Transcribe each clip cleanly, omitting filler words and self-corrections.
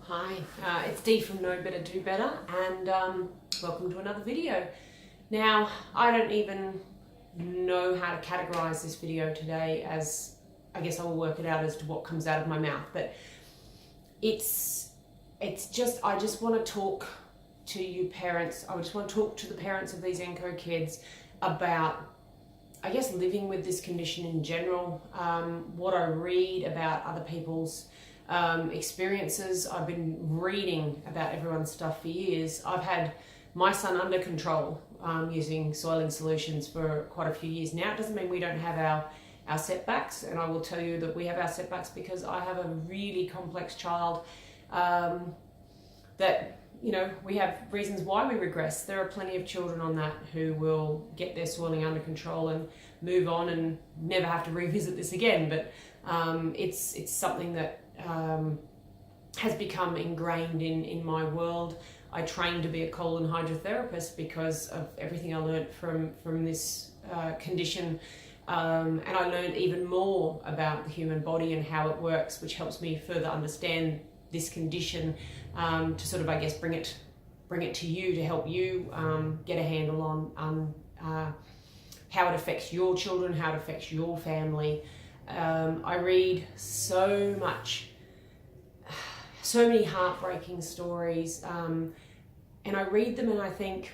Hi, it's Dee from Know Better Do Better, and welcome to another video. Now, I don't even know how to categorize this video today, as I guess I will work it out as to what comes out of my mouth, but it's just, I just want to talk to you parents. I just want to talk to the parents of these NCO kids about, I guess, living with this condition in general, what I read about other people's experiences. I've been reading about everyone's stuff for years. I've had my son under control using soiling solutions for quite a few years now. It doesn't mean we don't have our setbacks, and I will tell you that we have our setbacks because I have a really complex child that, you know, we have reasons why we regress. There are plenty of children on that who will get their soiling under control and move on and never have to revisit this again, but it's something that has become ingrained in my world. I trained to be a colon hydrotherapist because of everything I learned from this condition, and I learned even more about the human body and how it works, which helps me further understand this condition, to sort of, I guess, bring it to you, to help you get a handle on how it affects your children, how it affects your family. I read so many heartbreaking stories, and I read them and I think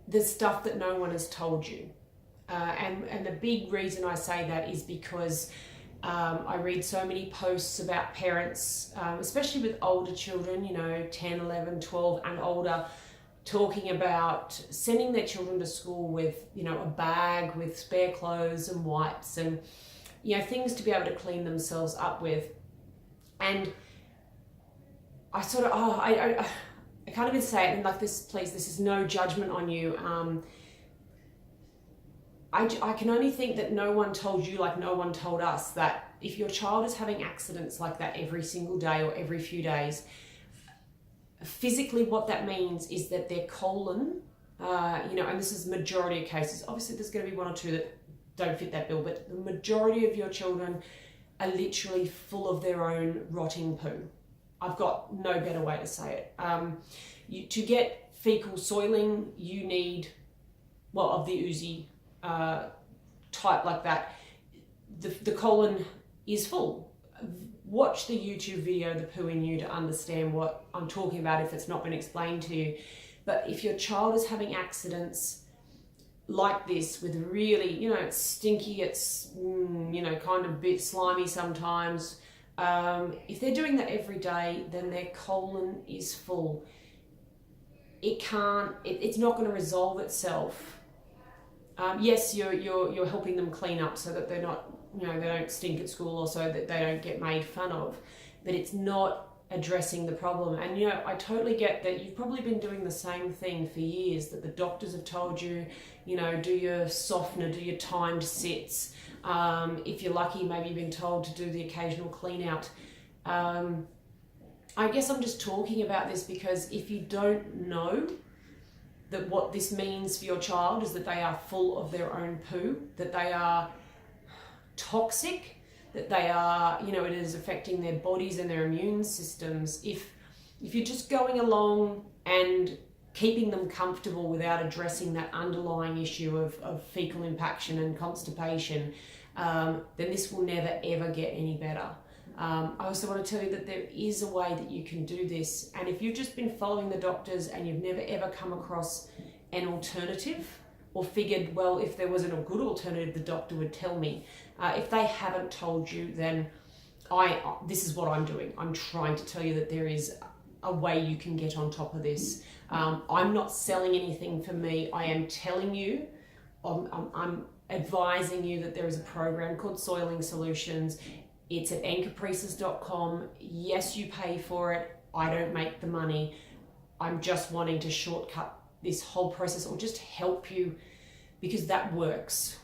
there's stuff that no one has told you, and the big reason I say that is because I read so many posts about parents, especially with older children, you know, 10, 11, 12 and older, talking about sending their children to school with, you know, a bag with spare clothes and wipes and, you know, things to be able to clean themselves up with. And I sort of, I can't even say it in like this, please, this is no judgment on you. I can only think that no one told you, like no one told us, that if your child is having accidents like that every single day or every few days, physically what that means is that their colon, you know, and this is majority of cases, obviously there's going to be one or two that don't fit that bill, but the majority of your children are literally full of their own rotting poo. I've got no better way to say it. To get fecal soiling, you need, well, of the oozy type like that, the colon is full. Watch the YouTube video, The Poo in You, to understand what I'm talking about if it's not been explained to you. But if your child is having accidents like this with really, you know, it's stinky, it's, you know, kind of a bit slimy sometimes, if they're doing that every day, then their colon is full. It's not going to resolve itself. Yes, you're helping them clean up so that they're not, you know, they don't stink at school, or so that they don't get made fun of, but it's not addressing the problem. And, you know, I totally get that you've probably been doing the same thing for years, that the doctors have told you, you know, do your softener, do your timed sits. If you're lucky, maybe you've been told to do the occasional clean out. I guess I'm just talking about this because if you don't know that what this means for your child is that they are full of their own poo, that they are toxic, that they are, you know, it is affecting their bodies and their immune systems. If you're just going along and keeping them comfortable without addressing that underlying issue of fecal impaction and constipation, then this will never ever get any better. I also want to tell you that there is a way that you can do this, and if you've just been following the doctors and you've never ever come across an alternative, or figured, well, if there wasn't a good alternative, the doctor would tell me. If they haven't told you, then this is what I'm doing. I'm trying to tell you that there is a way you can get on top of this. I'm not selling anything for me. I am telling you, I'm advising you that there is a program called Soiling Solutions. It's at encaprices.com. Yes, you pay for it. I don't make the money. I'm just wanting to shortcut this whole process, or just help you, because that works.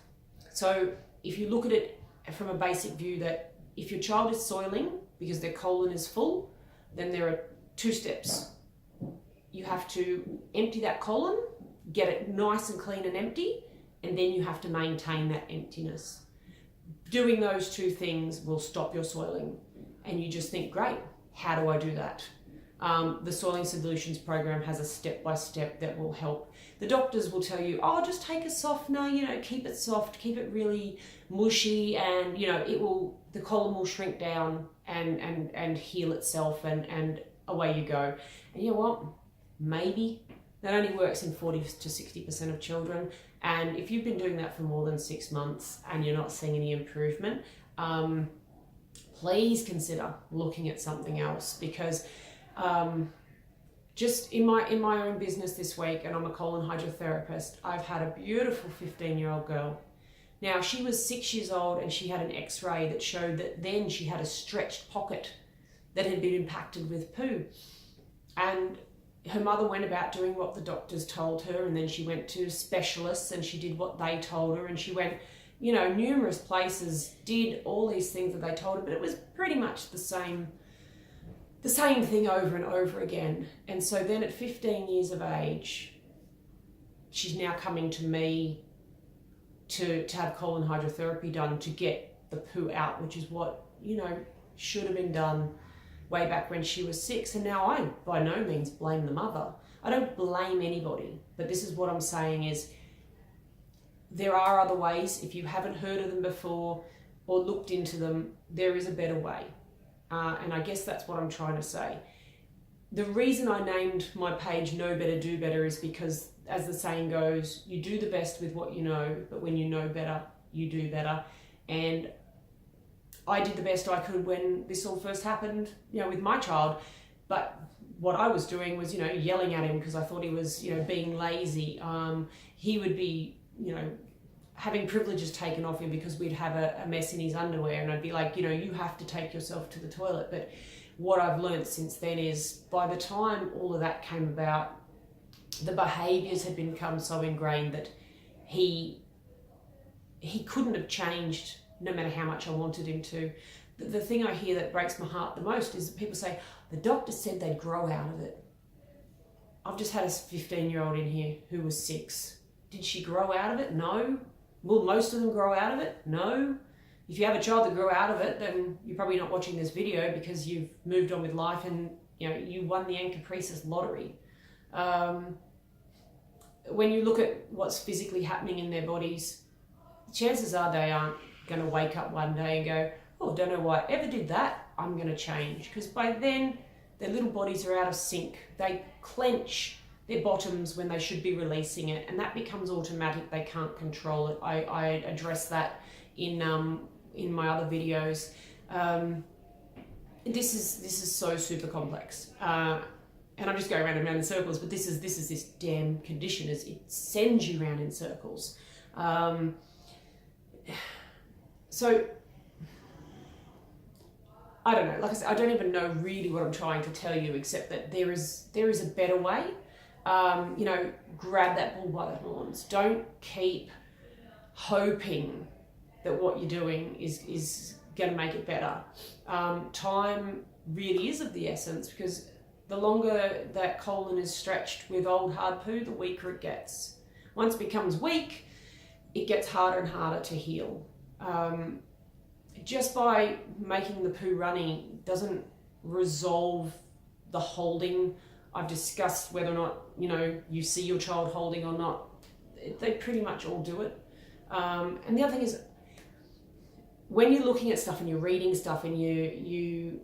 So if you look at it from a basic view, that if your child is soiling because their colon is full, then there are two steps. You have to empty that colon, get it nice and clean and empty, and then you have to maintain that emptiness. Doing those two things will stop your soiling, and you just think, great, How do I do that? The Soiling Solutions program has a step-by-step that will help. The doctors will tell you, oh, just take a softener, keep it soft, keep it really mushy, and the colon will shrink down and heal itself, and away you go. And you know what? Maybe that only works in 40 to 60% of children. And if you've been doing that for more than 6 months and you're not seeing any improvement, please consider looking at something else, because just in my own business this week, and I'm a colon hydrotherapist, I've had a beautiful 15-year-old girl. Now, she was 6 years old and she had an x-ray that showed that then she had a stretched pocket that had been impacted with poo. And her mother went about doing what the doctors told her, and then she went to specialists and she did what they told her, and she went, numerous places, did all these things that they told her, but it was pretty much the same thing over and over again. And so then at 15 years of age, she's now coming to me to have colon hydrotherapy done to get the poo out, which is what, should have been done way back when she was 6. And now I by no means blame the mother. I don't blame anybody, but this is what I'm saying is there are other ways. If you haven't heard of them before or looked into them, there is a better way. And I guess that's what I'm trying to say. The reason I named my page Know Better, Do Better is because, as the saying goes, you do the best with what you know, but when you know better, you do better. And I did the best I could when this all first happened, with my child. But what I was doing was, yelling at him because I thought he was, being lazy. He would be, having privileges taken off him because we'd have a mess in his underwear, and I'd be like, you have to take yourself to the toilet. But what I've learned since then is by the time all of that came about, the behaviours had become so ingrained that he couldn't have changed no matter how much I wanted him to. The thing I hear that breaks my heart the most is that people say, the doctor said they'd grow out of it. I've just had a 15-year-old in here who was 6. Did she grow out of it? No. Will most of them grow out of it? No. If you have a child that grew out of it, then you're probably not watching this video because you've moved on with life and you won the Ancaprisis lottery. When you look at what's physically happening in their bodies, chances are they aren't going to wake up one day and go, oh, don't know why I ever did that, I'm going to change. Because by then, their little bodies are out of sync. They clench their bottoms when they should be releasing it, and that becomes automatic. They can't control it. I address that in my other videos. This is so super complex, and I'm just going around and around in circles. But this is this damn condition. It sends you around in circles. So I don't know. Like I said, I don't even know really what I'm trying to tell you, except that there is a better way. Grab that bull by the horns. Don't keep hoping that what you're doing is going to make it better. Time really is of the essence, because the longer that colon is stretched with old hard poo, the weaker it gets. Once it becomes weak, it gets harder and harder to heal. Just by making the poo runny doesn't resolve the holding. I've discussed whether or not, you see your child holding or not. They pretty much all do it. And the other thing is, when you're looking at stuff and you're reading stuff and you're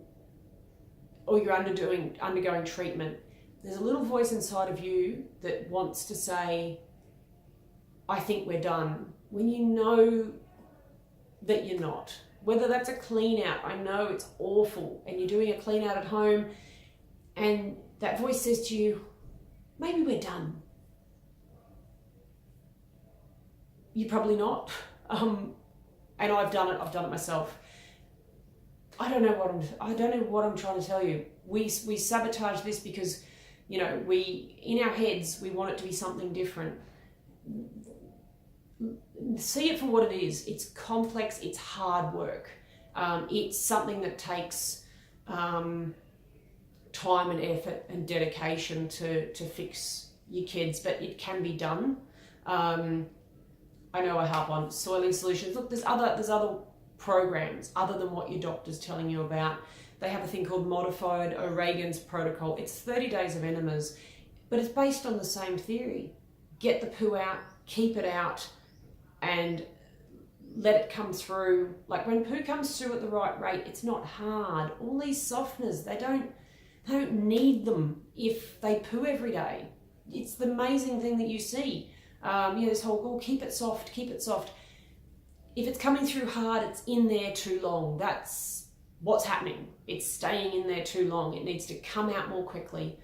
undergoing treatment, there's a little voice inside of you that wants to say, I think we're done, when you know that you're not. Whether that's a clean out, I know it's awful, and you're doing a clean out at home and that voice says to you, maybe we're done. You're probably not. And I've done it myself. I don't know what I'm trying to tell you. We sabotage this because, we, in our heads, we want it to be something different. See it for what it is. It's complex, it's hard work. It's something that takes time and effort and dedication to fix your kids, but it can be done. I know I harp on Soiling Solutions. Look, there's other programs other than what your doctor's telling you about they have a thing called modified O'Regan's protocol. It's 30 days of enemas, but it's based on the same theory. Get the poo out, keep it out, and let it come through. Like when poo comes through at the right rate, it's not hard. All these softeners, they don't need them if they poo every day. It's the amazing thing that you see. This whole, oh, keep it soft, keep it soft. If it's coming through hard, it's in there too long. That's what's happening. It's staying in there too long. It needs to come out more quickly.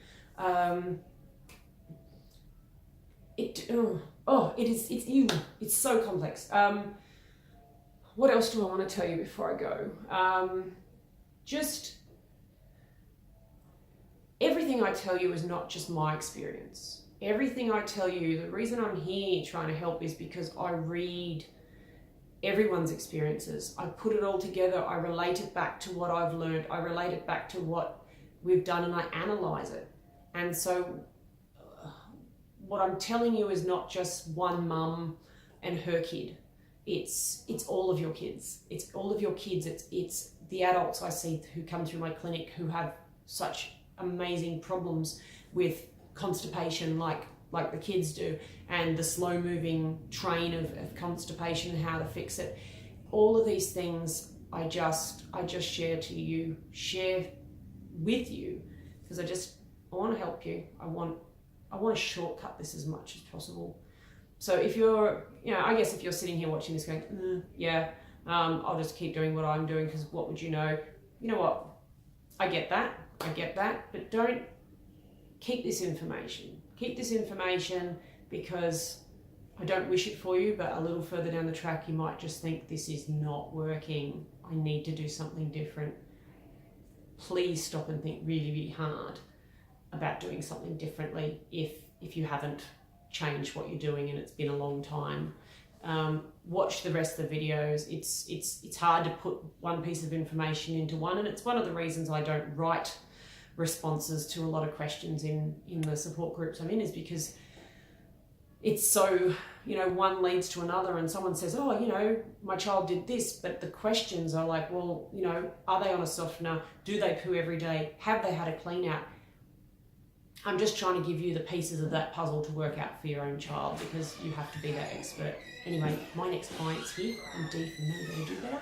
It's so complex. What else do I want to tell you before I go? Just everything I tell you is not just my experience. Everything I tell you, the reason I'm here trying to help is because I read everyone's experiences. I put it all together. I relate it back to what I've learned. I relate it back to what we've done, and I analyze it. And so what I'm telling you is not just one mum and her kid. It's all of your kids. It's all of your kids. It's the adults I see who come through my clinic who have such amazing problems with constipation like the kids do, and the slow moving train of constipation and how to fix it. All of these things I just share with you because I want to help you. I want to shortcut this as much as possible. So if you're, I guess if you're sitting here watching this going, I'll just keep doing what I'm doing because what would you know? You know what? I get that, but don't keep this information. Keep this information because I don't wish it for you, but a little further down the track, you might just think this is not working. I need to do something different. Please stop and think really, really hard about doing something differently if you haven't changed what you're doing and it's been a long time. Watch the rest of the videos. It's hard to put one piece of information into one, and it's one of the reasons I don't write responses to a lot of questions in the support groups I'm in, is because it's so, one leads to another, and someone says, oh, my child did this, but the questions are like, well, are they on a softener? Do they poo every day? Have they had a clean out? I'm just trying to give you the pieces of that puzzle to work out for your own child, because you have to be that expert. Anyway, my next client's here. I'm Dee from Know Better, Do Better.